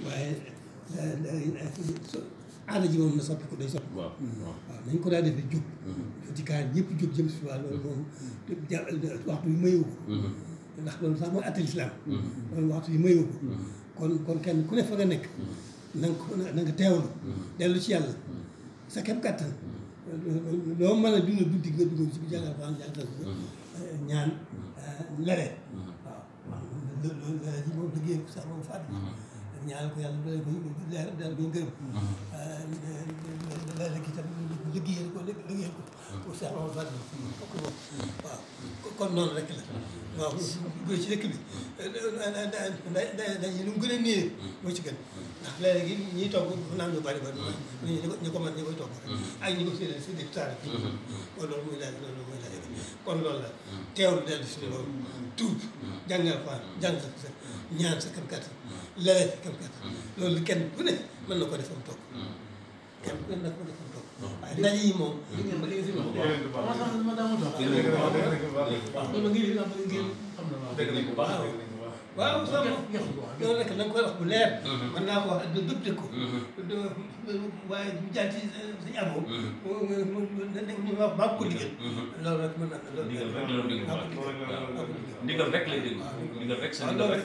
waaye aada ji moom na soppi ko day soppi. waaw nañ ko daa defee jóg. ci kaar ñëpp jóg jëm si waaw loolu moom waxtu bi mayewu ko. ndax loolu sax mooy atte lislaam. loolu waxtu bi mayewu ko. kon kenn ku ne fa nga nekk. na nga teewlu. dellu ci yàlla. sa kem kàttan. loo mën a dund guddi nga dugg ci jàngal ko jàngal ko ñaan lere. waaw loolu lere ji moom liggéey sax moom fàtte. ñaan ko yàlla doole ko leer daal koy ngërëm. léeg-léeg itam liggéeyal ko pour Cheikh Mamadou Fadil waaw kon noonu rek la. waaw bu ci dëkk bi dañuy lu mu gën a néew moo ci gën ndax léeg-léegi ñiy togg naan ñu bari ñu ko mën ñu koy togg rek ak ñi ko séddale si dëkk taal bi kon loolu muy laaj kon loolu la teewlu dellu si loolu tuub jàngal Alxuraan jàng sa ñaan sa kam kàttan léeg sa kam kàttan loolu kenn ku ne mën na ko def am toog kenn ku ne na ko def am toog waaye ndaje yi moom waaw loolu rek na nga koy wax bu leer mën naa ko wax ak dëpp dëkk ko waaye bu jàll ci suñu amoo ñu wax maa ko digal loolu rek mën naa loolu ndigal rek lay dégg ndigal rek sa ndigal rek